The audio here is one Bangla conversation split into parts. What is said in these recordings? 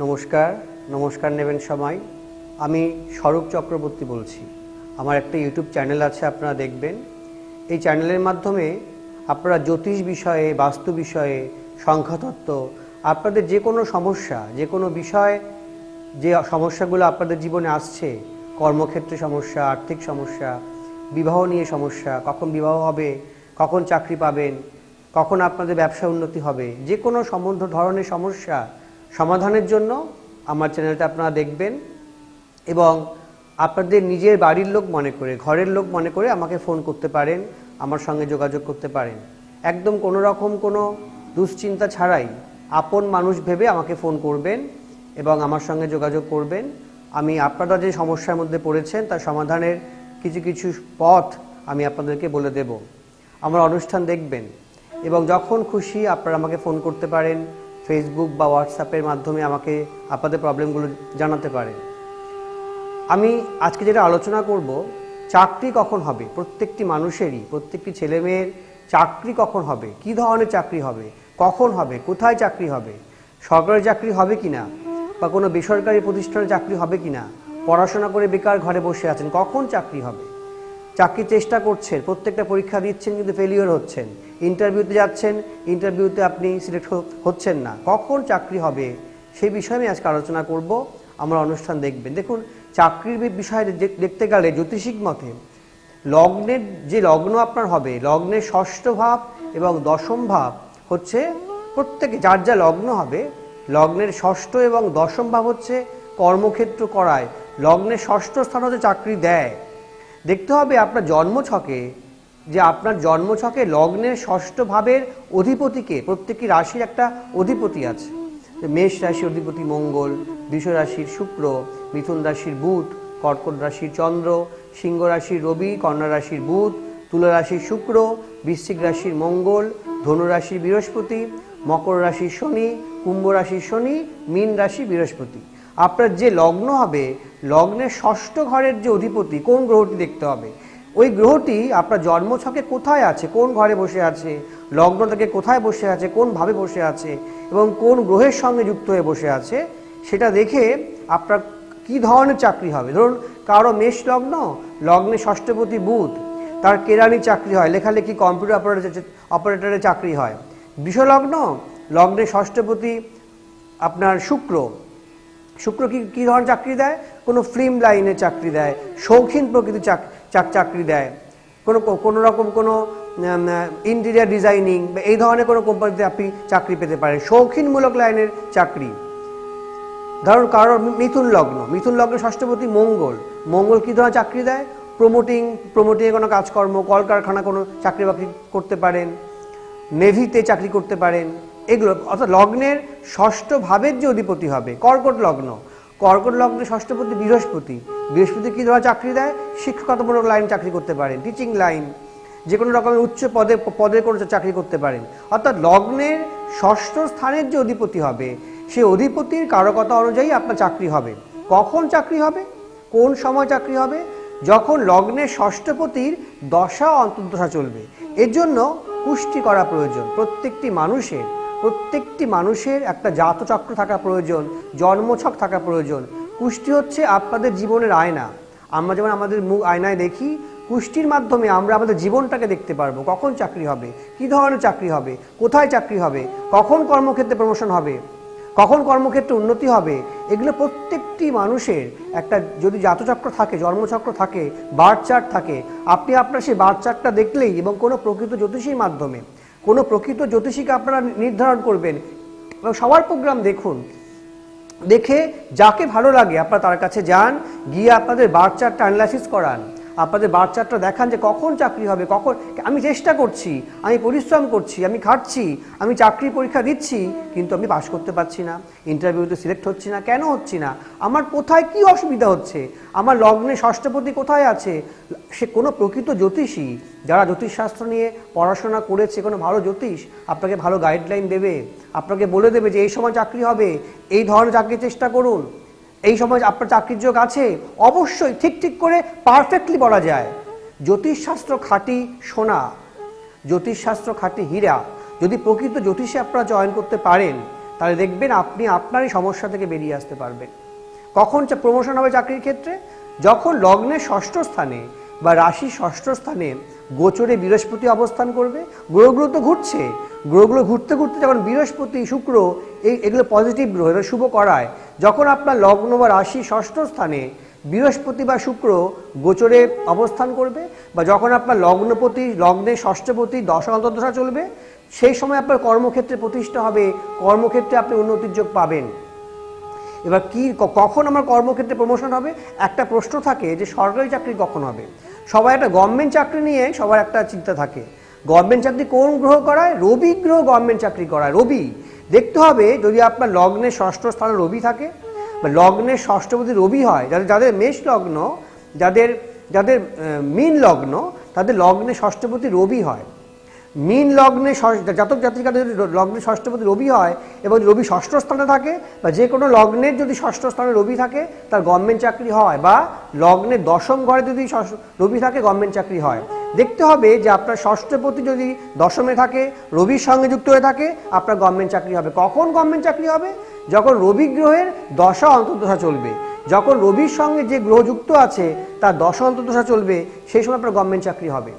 নমস্কার নমস্কার নেবেন সবাই। আমি স্বরূপ চক্রবর্তী বলছি। আমার একটা ইউটিউব চ্যানেল আছে, আপনারা দেখবেন। এই চ্যানেলের মাধ্যমে আপনারা জ্যোতিষ বিষয়ে, বাস্তু বিষয়ে, সংখ্যাতত্ত্ব, আপনাদের যে কোনো সমস্যা, যে কোনো বিষয়, যে সমস্যাগুলো আপনাদের জীবনে আসছে, কর্মক্ষেত্রে সমস্যা, আর্থিক সমস্যা, বিবাহ নিয়ে সমস্যা, কখন বিবাহ হবে, কখন চাকরি পাবেন, কখন আপনাদের ব্যবসা উন্নতি হবে, যে কোনো ধরনের সমস্যা সমাধানের জন্য আমার চ্যানেলটা আপনারা দেখবেন এবং আপনাদের নিজের বাড়ির লোক মনে করে, ঘরের লোক মনে করে আমাকে ফোন করতে পারেন, আমার সঙ্গে যোগাযোগ করতে পারেন। একদম কোনো রকম কোনো দুশ্চিন্তা ছাড়াই আপন মানুষ ভেবে আমাকে ফোন করবেন এবং আমার সঙ্গে যোগাযোগ করবেন। আমি আপনারা যে সমস্যার মধ্যে পড়েছেন তার সমাধানের কিছু কিছু পথ আমি আপনাদেরকে বলে দেব। আমার অনুষ্ঠান দেখবেন এবং যখন খুশি আপনারা আমাকে ফোন করতে পারেন, ফেসবুক বা হোয়াটসঅ্যাপের মাধ্যমে আমাকে আপনাদের প্রবলেমগুলো জানাতে পারেন। আমি আজকে যেটা আলোচনা করব, চাকরি কখন হবে প্রত্যেকটি মানুষেরই, প্রত্যেকটি ছেলেমেয়ের চাকরি কখন হবে, কী ধরনের চাকরি হবে, কখন হবে, কোথায় চাকরি হবে, সরকারি চাকরি হবে কিনা বা কোনো বেসরকারি প্রতিষ্ঠানে চাকরি হবে কিনা, পড়াশোনা করে বেকার ঘরে বসে আছেন, কখন চাকরি হবে, চাকরির চেষ্টা করছেন, প্রত্যেকটা পরীক্ষা দিচ্ছেন কিন্তু ফেলিওর হচ্ছেন, ইন্টারভিউতে যাচ্ছেন, ইন্টারভিউতে আপনি সিলেক্ট হচ্ছেন না, কখন চাকরি হবে সেই বিষয়ে আমি আজকে আলোচনা করব। আমার অনুষ্ঠান দেখবেন। দেখুন, চাকরির বিষয়ে দেখতে গেলে জ্যোতিষিক মতে লগ্নের যে লগ্ন আপনার হবে, লগ্নের ষষ্ঠ ভাব এবং দশম ভাব হচ্ছে প্রত্যেকে যার যা লগ্ন হবে, লগ্নের ষষ্ঠ এবং দশম ভাব হচ্ছে কর্মক্ষেত্র করায়, লগ্নের ষষ্ঠ স্থান হচ্ছে চাকরি দেয়। দেখতে হবে আপনার জন্মছকে, যে আপনার জন্মছকে লগ্নের ষষ্ঠ ভাবের অধিপতিকে, প্রত্যেকটি রাশির একটা অধিপতি আছে। মেষ রাশির অধিপতি মঙ্গল, বৃষ রাশির শুক্র, মিথুন রাশির বুধ, কর্কট রাশির চন্দ্র, সিংহ রাশির রবি, কন্যা রাশির বুধ, তুলা রাশির শুক্র, বৃশ্চিক রাশির মঙ্গল, ধনু রাশির বৃহস্পতি, মকর রাশির শনি, কুম্ভ রাশির শনি, মীন রাশি বৃহস্পতি। আপনার যে লগ্ন হবে, লগ্নের ষষ্ঠ ঘরের যে অধিপতি, কোন গ্রহটি দেখতে হবে, ওই গ্রহটি আপনার জন্মছকে কোথায় আছে, কোন ঘরে বসে আছে, লগ্ন থেকে কোথায় বসে আছে, কোন ভাবে বসে আছে এবং কোন গ্রহের সঙ্গে যুক্ত হয়ে বসে আছে, সেটা দেখে আপনার কি ধরনের চাকরি হবে। ধরুন কারো মেষ লগ্ন, লগ্নে ষষ্ঠপতি বুধ, তার কেরানি চাকরি হয়, লেখালেখি কম্পিউটার অপারেটরের চাকরি হয়। বৃষলগ্ন, লগ্নে ষষ্ঠপতি আপনার শুক্র, শুক্র কী ধরনের চাকরি দেয়, কোনো ফিল্ম লাইনে চাকরি দেয়, শৌখিন প্রকৃতির চাকরি দেয়, কোনো রকম কোনো ইন্টেরিয়ার ডিজাইনিং বা এই ধরনের কোনো কোম্পানিতে আপনি চাকরি পেতে পারেন, শৌখিনমূলক লাইনের চাকরি। ধরুন কারো মিথুন লগ্ন, মিথুন লগ্নের ষষ্ঠপতি মঙ্গল, মঙ্গল কী ধরনের চাকরি দেয়, প্রমোটিংয়ে কোনো কাজকর্ম, কলকারখানা কোনো চাকরি বাকরি করতে পারেন, নেভিতে চাকরি করতে পারেন, এগুলো। অর্থাৎ লগ্নের ষষ্ঠ ভাবের যে অধিপতি হবে, কর্কট লগ্ন, কর্কট লগ্নের ষষ্ঠপতি বৃহস্পতি, বৃহস্পতি কী ধরনের চাকরি দেয়, শিক্ষকতামূলক লাইন চাকরি করতে পারেন, টিচিং লাইন, যে কোনো রকমের উচ্চ পদে কোনো চাকরি করতে পারেন। অর্থাৎ লগ্নের ষষ্ঠ স্থানের যে অধিপতি হবে, সেই অধিপতির কারকতা অনুযায়ী আপনার চাকরি হবে। কখন চাকরি হবে, কোন সময় চাকরি হবে, যখন লগ্নের ষষ্ঠপতির দশা অন্তর্দশা চলবে। এর জন্য পুষ্টি করা প্রয়োজন। প্রত্যেকটি মানুষের একটা জাতচক্র থাকা প্রয়োজন, জন্মছক থাকা প্রয়োজন। কুষ্টি হচ্ছে আপনাদের জীবনের আয়না। আমরা যেমন আমাদের মুখ আয়নায় দেখি, কুষ্টির মাধ্যমে আমরা আমাদের জীবনটাকে দেখতে পারবো। কখন চাকরি হবে, কী ধরনের চাকরি হবে, কোথায় চাকরি হবে, কখন কর্মক্ষেত্রে প্রমোশন হবে, কখন কর্মক্ষেত্রে উন্নতি হবে, এগুলো প্রত্যেকটি মানুষের একটা যদি জাতচক্র থাকে, জন্মচক্র থাকে, বার্থ চার্ট থাকে, আপনি আপনার সেই বার্থ চার্টটা দেখলেই এবং কোনো প্রকৃত জ্যোতিষীর মাধ্যমে, কোনো প্রকৃত জ্যোতিষীকে আপনারা নির্ধারণ করবেন এবং সবার প্রোগ্রাম দেখুন, দেখে যাকে ভালো লাগে আপনারা তার কাছে যান, গিয়ে আপনাদের বার্থ চার্টটা অ্যানালাইসিস করান, আপনাদের বার্থ চার্টটা দেখান যে কখন চাকরি হবে, কখন আমি চেষ্টা করছি, আমি পরিশ্রম করছি, আমি খাটছি, আমি চাকরি পরীক্ষা দিচ্ছি, কিন্তু আমি পাস করতে পারছি না, ইন্টারভিউতে সিলেক্ট হচ্ছি না, কেন হচ্ছি না, আমার কোথায় কি অসুবিধা হচ্ছে, আমার লগ্নে ষষ্ঠপতি কোথায় আছে। সে কোনো প্রকৃত জ্যোতিষী, যারা জ্যোতিষশাস্ত্র নিয়ে পড়াশোনা করেছে, কোনো ভালো জ্যোতিষ আপনাকে ভালো গাইডলাইন দেবে, আপনাকে বলে দেবে যে এই সময় চাকরি হবে, এই ধরনের চাকরির চেষ্টা করুন, এই সময় আপনার চাকরির যোগ আছে। অবশ্যই ঠিক করে পারফেক্টলি বলা যায়। জ্যোতিষশাস্ত্র খাঁটি সোনা, জ্যোতিষশাস্ত্র খাঁটি হীরা। যদি প্রকৃত জ্যোতিষে আপনারা জয়েন করতে পারেন, তাহলে দেখবেন আপনি আপনারই সমস্যা থেকে বেরিয়ে আসতে পারবেন। কখন প্রমোশন হবে চাকরির ক্ষেত্রে? যখন লগ্নের ষষ্ঠ স্থানে বা রাশির ষষ্ঠ স্থানে গোচরে বৃহস্পতি অবস্থান করবে। গ্রহগুলো তো ঘুরছে, গ্রহগুলো ঘুরতে ঘুরতে যখন বৃহস্পতি শুক্র এগুলো পজিটিভ গ্রহ, এগুলো শুভ করায়, যখন আপনার লগ্ন বা রাশি ষষ্ঠ স্থানে বৃহস্পতি বা শুক্র গোচরে অবস্থান করবে, বা যখন আপনার লগ্নের ষষ্ঠপতি দশা অন্তর্দশা চলবে, সেই সময় আপনার কর্মক্ষেত্রে প্রতিষ্ঠা হবে, কর্মক্ষেত্রে আপনি উন্নতির যোগ পাবেন। এবার কখন আমার কর্মক্ষেত্রে প্রমোশন হবে? একটা প্রশ্ন থাকে যে সরকারি চাকরি কখন হবে। সবাই একটা গভর্নমেন্ট চাকরি নিয়ে সবার একটা চিন্তা থাকে। গভর্নমেন্ট চাকরি কোন গ্রহ করায়? রবি গ্রহ গভর্নমেন্ট চাকরি করায়। রবি দেখতে হবে, যদি আপনার লগ্নের ষষ্ঠ স্থানে রবি থাকে বা লগ্নের ষষ্ঠপতি রবি হয়, যাদের মেষ লগ্ন, যাদের মীন লগ্ন, তাদের লগ্নে ষষ্ঠপতি রবি হয়। মীন লগ্নে জাতক জাতিকাদের লগ্নে ষষ্ঠপতি রবি হয় এবং রবি ষষ্ঠ স্থানে থাকে, বা যে কোনো লগ্নের যদি ষষ্ঠ স্থানে রবি থাকে তার গভর্নমেন্ট চাকরি হয়, বা লগ্নের দশম ঘরে যদি রবি থাকে গভর্নমেন্ট চাকরি হয়। দেখতে হবে যে আপনার ষষ্ঠপতি যদি দশমে থাকে, রবির সঙ্গে যুক্ত হয়ে থাকে, আপনার গভর্নমেন্ট চাকরি হবে। কখন গভর্নমেন্ট চাকরি হবে? যখন রবি গ্রহের দশা অন্তর্দশা চলবে। যখন রবির সঙ্গে যে গ্রহ যুক্ত আছে তার দশা অন্তর্দশা চলবে, সেই সময় আপনার গভর্নমেন্ট চাকরি হবে।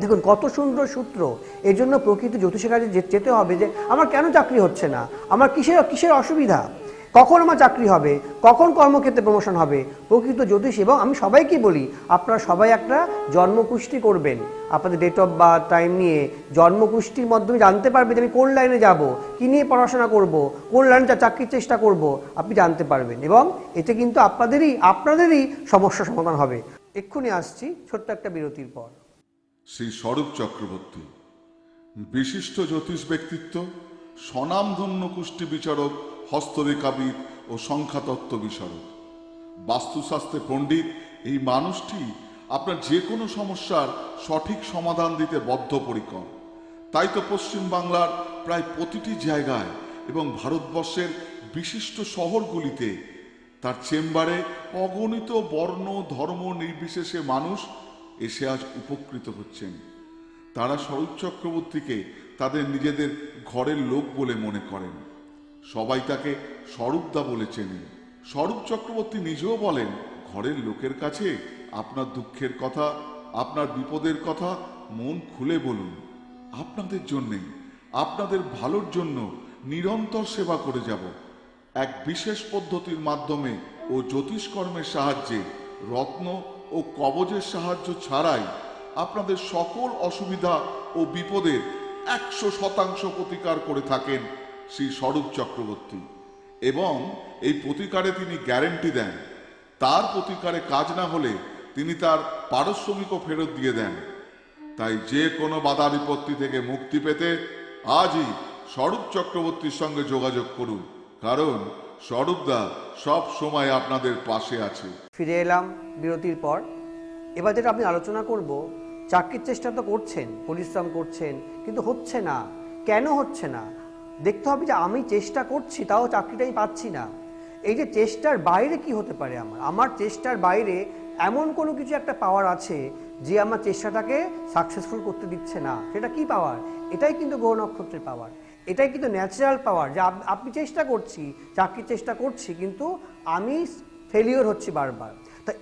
দেখুন কত সুন্দর সূত্র। এই জন্য প্রকৃত জ্যোতিষের কাছে যেতে হবে যে আমার কেন চাকরি হচ্ছে না, আমার কিসের অসুবিধা, কখন আমার চাকরি হবে, কখন কর্মক্ষেত্রে প্রমোশন হবে। প্রকৃত জ্যোতিষ, এবং আমি সবাইকে বলি আপনারা সবাই একটা জন্মকুষ্টি করবেন, আপনাদের ডেট অফ বার্থ টাইম নিয়ে জন্মকুষ্টির মাধ্যমে জানতে পারবেন যে আমি কোন লাইনে যাব, কী নিয়ে পড়াশোনা করব, কোন লাইনে চাকরির চেষ্টা করব, আপনি জানতে পারবেন, এবং এতে কিন্তু আপনাদেরই সমস্যা সমাধান হবে। এক্ষুনি আসছি ছোট্ট একটা বিরতির পর। শ্রী স্বরূপ চক্রবর্তী, বিশিষ্ট জ্যোতিষ ব্যক্তিত্ব, স্বনামধন্য কুষ্টি বিচারক, হস্তরেখাবিদ ও সংখ্যাতত্ত্ব বিশারদ, বাস্তুশাস্ত্রে পণ্ডিত। এই মানুষটি আপনার যে কোনো সমস্যার সঠিক সমাধান দিতে বদ্ধপরিকর। তাই তো পশ্চিম বাংলার প্রায় প্রতিটি জায়গায় এবং ভারতবর্ষের বিশিষ্ট শহরগুলিতে তার চেম্বারে অগণিত বর্ণ ধর্ম নির্বিশেষে মানুষ এসে আজ উপকৃত হচ্ছেন। তারা স্বরূপ চক্রবর্তীকে তাদের নিজেদের ঘরের লোক বলে মনে করেন। সবাই তাকে স্বরূপদা বলে চেনেন। স্বরূপ চক্রবর্তী নিজেও বলেন, ঘরের লোকের কাছে আপনার দুঃখের কথা, আপনার বিপদের কথা মন খুলে বলুন। আপনাদের জন্যে, আপনাদের ভালোর জন্য নিরন্তর সেবা করে যাব। এক বিশেষ পদ্ধতির মাধ্যমে ও জ্যোতিষকর্মের সাহায্যে, রত্ন ও কবচের সাহায্য ছাড়াই আপনাদের সকল অসুবিধা ও বিপদের 100% প্রতিকার করে থাকেন শ্রী স্বরূপ চক্রবর্তী। এবং এই প্রতিকারে তিনি গ্যারেন্টি দেন, তার প্রতিকারে কাজ না হলে তিনি তার পারিশ্রমিকও ফেরত দিয়ে দেন। তাই যে কোনো বাধা বিপত্তি থেকে মুক্তি পেতে আজই স্বরূপ চক্রবর্তীর সঙ্গে যোগাযোগ করুন, কারণ স্বরূপদা সব সময় আপনাদের পাশে আছে। ফিরে এলাম বিরতির পর। এবার যেটা আপনি আলোচনা করব, চাকরির চেষ্টা তো করছেন, পরিশ্রম করছেন, কিন্তু হচ্ছে না। কেন হচ্ছে না? দেখতে হবে যে আমি চেষ্টা করছি তাও চাকরিটাই পাচ্ছি না। এই যে চেষ্টার বাইরে কি হতে পারে? আমার চেষ্টার বাইরে এমন কোনো কিছু একটা পাওয়ার আছে যে আমার চেষ্টাটাকে সাকসেসফুল করতে দিচ্ছে না। সেটা কি পাওয়ার? এটাই কিন্তু গ্রহ নক্ষত্রের পাওয়ার, এটাই কিন্তু ন্যাচারাল পাওয়ার। যে আপনি চেষ্টা করছি, চাকরির চেষ্টা করছি, কিন্তু আমি ফেলিওর হচ্ছি বারবার। তা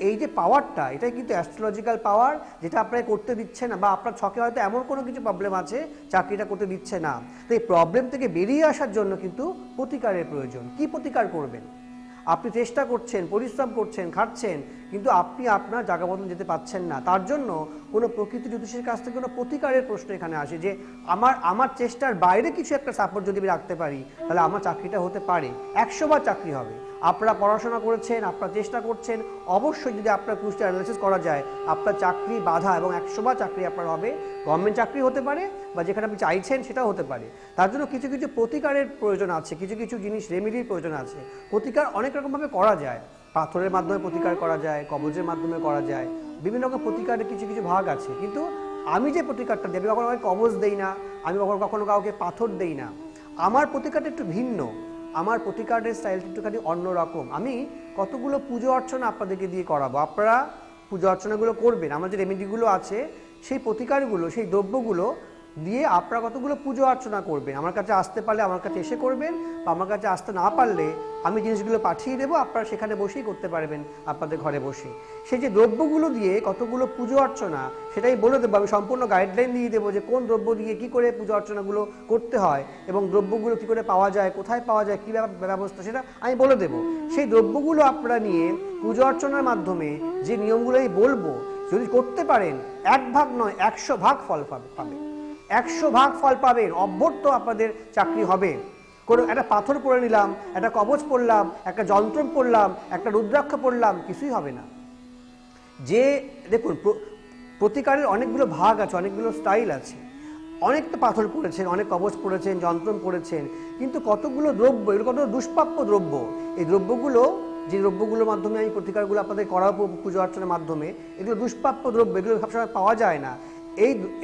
এই যে পাওয়ারটা, এটাই কিন্তু অ্যাস্ট্রোলজিক্যাল পাওয়ার, যেটা আপনাকে করতে দিচ্ছে না, বা আপনার ছকে হয়তো এমন কোনো কিছু প্রবলেম আছে চাকরিটা করতে দিচ্ছে না। তো এই প্রবলেম থেকে বেরিয়ে আসার জন্য কিন্তু প্রতিকারের প্রয়োজন। কি প্রতিকার করবেন? আপনি চেষ্টা করছেন, পরিশ্রম করছেন, খাটছেন, কিন্তু আপনি আপনার জায়গা মতন যেতে পারছেন না। তার জন্য কোনো প্রকৃতি জ্যোতিষের কাছ থেকে কোনো প্রতিকারের প্রশ্ন এখানে আসে যে আমার চেষ্টার বাইরে কিছু একটা সাপোর্ট যদি আমি রাখতে পারি, তাহলে আমার চাকরিটা হতে পারে। 100 বার চাকরি হবে। আপনারা পড়াশোনা করেছেন, আপনারা চেষ্টা করছেন, অবশ্যই যদি আপনার কুষ্টি অ্যানালিসিস করা যায়, আপনার চাকরি বাধা এবং 100 বার চাকরি আপনার হবে। গভর্নমেন্ট চাকরি হতে পারে, বা যেখানে আপনি চাইছেন সেটাও হতে পারে। তার জন্য কিছু কিছু প্রতিকারের প্রয়োজন আছে, কিছু কিছু জিনিস রেমেডির প্রয়োজন আছে। প্রতিকার অনেক রকমভাবে করা যায়। পাথরের মাধ্যমে প্রতিকার করা যায়, কবজের মাধ্যমে করা যায়, বিভিন্ন রকম প্রতিকারের কিছু কিছু ভাগ আছে। কিন্তু আমি যে প্রতিকারটা দিই, আমি কখনো কাউকে কবজ দেই না, আমি কখনো কাউকে পাথর দেই না। আমার প্রতিকারটা একটু ভিন্ন, আমার প্রতিকারের স্টাইলটা একটুখানি অন্যরকম। আমি কতগুলো পুজো অর্চনা আপনাদেরকে দিয়ে করাবো, আপনারা পুজো অর্চনাগুলো করবেন। আমার যে রেমেডিগুলো আছে, সেই প্রতিকারগুলো, সেই দ্রব্যগুলো দিয়ে আপনারা কতগুলো পুজো অর্চনা করবেন। আমার কাছে আসতে পারলে আমার কাছে এসে করবেন, বা আমার কাছে আসতে না পারলে আমি জিনিসগুলো পাঠিয়ে দেবো, আপনারা সেখানে বসেই করতে পারবেন আপনাদের ঘরে বসে। সেই যে দ্রব্যগুলো দিয়ে কতগুলো পুজো অর্চনা সেটাই বলে দেবো, আমি সম্পূর্ণ গাইডলাইন দিয়ে দেবো যে কোন দ্রব্য দিয়ে কী করে পুজো অর্চনাগুলো করতে হয় এবং দ্রব্যগুলো কী করে পাওয়া যায়, কোথায় পাওয়া যায়, কী ব্যবস্থা সেটা আমি বলে দেবো। সেই দ্রব্যগুলো আপনারা নিয়ে পুজো অর্চনার মাধ্যমে যে নিয়মগুলোই বলবো যদি করতে পারেন 1 ভাগ নয় 100 ভাগ ফল পাবেন, 100 ভাগ ফল পাবেন। অভ্যর্থ আপনাদের চাকরি হবে। কোনো একটা পাথর পরে নিলাম, একটা কবচ পরলাম, একটা যন্ত্র পরলাম, একটা রুদ্রাক্ষ পরলাম, কিছুই হবে না। যে দেখুন প্রতিকারের অনেকগুলো ভাগ আছে, অনেকগুলো স্টাইল আছে। অনেক তো পাথর পড়েছেন, অনেক কবচ পড়েছেন, যন্ত্র পড়েছেন, কিন্তু কতগুলো দ্রব্য, এগুলো কত দুষ্প্রাপ্য দ্রব্য। এই দ্রব্যগুলো যে দ্রব্যগুলোর মাধ্যমে আমি প্রতিকারগুলো আপনাদের করাবো পুজো অর্চনার মাধ্যমে, এগুলো দুষ্প্রাপ্য দ্রব্য, এগুলো সবসময় পাওয়া যায় না।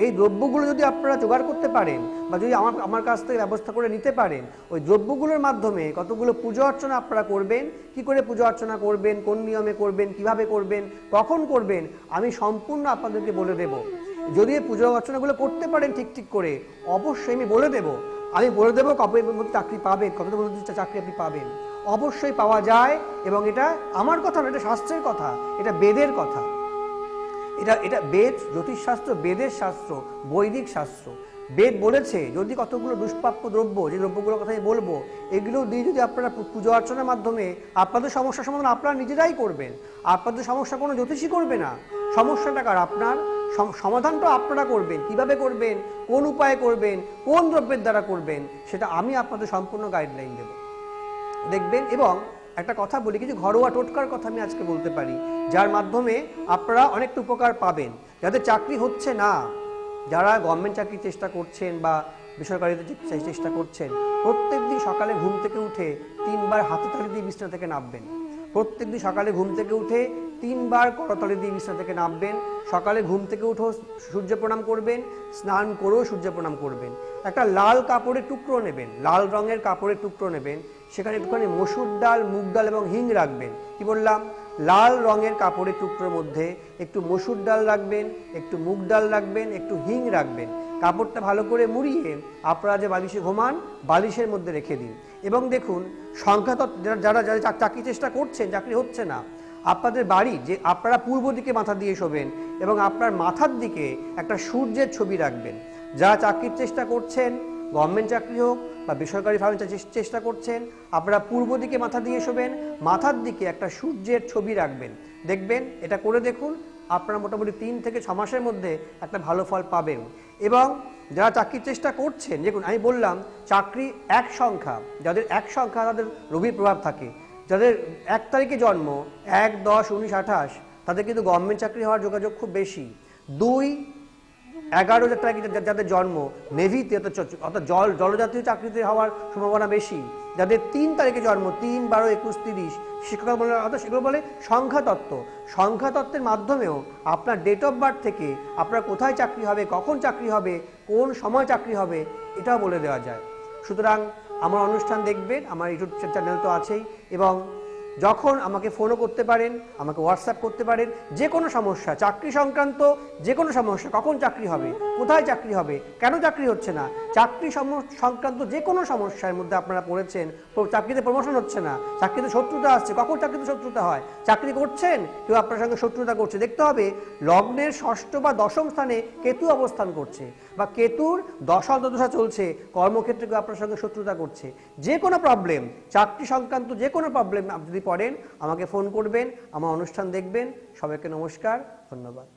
এই দ্রব্যগুলো যদি আপনারা জোগাড় করতে পারেন বা যদি আমার কাছ থেকে ব্যবস্থা করে নিতে পারেন, ওই দ্রব্যগুলোর মাধ্যমে কতগুলো পুজো অর্চনা আপনারা করবেন, কি করে পুজো অর্চনা করবেন, কোন নিয়মে করবেন, কিভাবে করবেন, কখন করবেন, আমি সম্পূর্ণ আপনাদেরকে বলে দেব। যদি এই পুজো অর্চনাগুলো করতে পারেন ঠিক করে, অবশ্যই আমি বলে দেব কবে মধ্যে চাকরি পাবেন, কতদিনের মধ্যে চাকরি আপনি পাবেন। অবশ্যই পাওয়া যায়, এবং এটা আমার কথা না, এটা শাস্ত্রের কথা, এটা বেদের কথা। এটা বেদ, জ্যোতিষশাস্ত্র, বেদের শাস্ত্র, বৈদিক শাস্ত্র। বেদ বলেছে যদি কতগুলো দুষ্প্রাপ্য দ্রব্য, যে দ্রব্যগুলোর কথাই বলবো, এগুলো দিয়ে যদি আপনারা পুজো অর্চনার মাধ্যমে আপনাদের সমস্যার সমাধান আপনারা নিজেরাই করবেন, আপনাদের সমস্যা কোনো জ্যোতিষী করবে না। সমস্যাটা কার? আপনার। সমাধানটা আপনারা করবেন। কিভাবে করবেন, কোন উপায়ে করবেন, কোন দ্রব্যের দ্বারা করবেন, সেটা আমি আপনাদের সম্পূর্ণ গাইডলাইন দেব, দেখবেন। এবং একটা কথা বলি, কিছু ঘরোয়া টোটকার কথা আমি আজকে বলতে পারি, যার মাধ্যমে আপনারা অনেকটা উপকার পাবেন। যাদের চাকরি হচ্ছে না, যারা গভর্নমেন্ট চাকরির চেষ্টা করছেন বা বেসরকারিতে চেষ্টা করছেন, প্রত্যেকদিন সকালে ঘুম থেকে উঠে 3 বার হাতে তালি দিয়ে বিছানা থেকে নামবেন। প্রত্যেকদিন সকালে ঘুম থেকে উঠে 3 বার করতালি দিয়ে বিছানা থেকে নামবেন। সকালে ঘুম থেকে উঠেও সূর্য প্রণাম করবেন, স্নান করেও সূর্য প্রণাম করবেন। একটা লাল কাপড়ের টুকরো নেবেন, লাল রঙের কাপড়ের টুকরো নেবেন, সেখানে একটুখানি মসুর ডাল, মুগ ডাল এবং হিং রাখবেন। কি বললাম? লাল রঙের কাপড়ের টুকরোর মধ্যে একটু মসুর ডাল রাখবেন, একটু মুগ ডাল রাখবেন, একটু হিং রাখবেন। কাপড়টা ভালো করে মুড়িয়ে আপনারা যে বালিশে ঘুমান, বালিশের মধ্যে রেখে দিন। এবং দেখুন, যারা চাকরি চেষ্টা করছেন, চাকরি হচ্ছে না, আপনাদের বাড়ি যে আপনারা পূর্ব দিকে মাথা দিয়ে শোবেন এবং আপনার মাথার দিকে একটা সূর্যের ছবি রাখবেন। যারা চাকরির চেষ্টা করছেন, গভর্নমেন্ট চাকরি হোক বা বেসরকারি ফার্মে চেষ্টা করছেন, আপনারা পূর্ব দিকে মাথা দিয়ে শোবেন, মাথার দিকে একটা সূর্যের ছবি রাখবেন। দেখবেন, এটা করে দেখুন, আপনারা মোটামুটি 3 থেকে 6 মাসের মধ্যে একটা ভালো ফল পাবেন। এবং যারা চাকরির চেষ্টা করছেন, দেখুন আমি বললাম চাকরি 1 সংখ্যা, যাদের 1 সংখ্যা তাদের রবির প্রভাব থাকে, যাদের 1 তারিখে জন্ম, 1, 10, 19, 28, তাদের কিন্তু গভর্নমেন্ট চাকরি হওয়ার যোগাযোগ খুব বেশি। 2, 11 তারিখে যাদের জন্ম, নেভিতে অর্থাৎ জলজাতীয় চাকরিতে হওয়ার সম্ভাবনা বেশি। যাদের 3 তারিখে জন্ম, 3, 12, 21, 30, সেগুলো বলে সংখ্যাতত্ত্ব। সংখ্যাতত্ত্বের মাধ্যমেও আপনার ডেট অফ বার্থ থেকে আপনার কোথায় চাকরি হবে, কখন চাকরি হবে, কোন সময় চাকরি হবে, এটাও বলে দেওয়া যায়। সুতরাং আমার অনুষ্ঠান দেখবেন, আমার ইউটিউব চ্যানেল তো আছেই, এবং যখন আমাকে ফোনও করতে পারেন, আমাকে হোয়াটসঅ্যাপ করতে পারেন। যে কোনো সমস্যা, চাকরি সংক্রান্ত যে কোনো সমস্যা, কখন চাকরি হবে, কোথায় চাকরি হবে, কেন চাকরি হচ্ছে না, চাকরি সংক্রান্ত যে কোনো সমস্যার মধ্যে আপনারা পড়েছেন, চাকরিতে প্রমোশন হচ্ছে না, চাকরিতে শত্রুতা আসছে, কখন চাকরিতে শত্রুতা হয়, চাকরি করছেন, কেউ আপনার সঙ্গে শত্রুতা করছে, দেখতে হবে লগ্নের 6ষ্ঠ বা 10ম স্থানে কেতু অবস্থান করছে, বা কেতুর দশা অন্তর্দশা চলছে, কর্মক্ষেত্রে কেউ আপনার সঙ্গে শত্রুতা করছে। যে কোনো প্রবলেম, চাকরি সংক্রান্ত যে কোনো প্রবলেম যদি পড়েন, আমাকে ফোন করবেন, আমার অনুষ্ঠান দেখবেন। সবাইকে নমস্কার, ধন্যবাদ।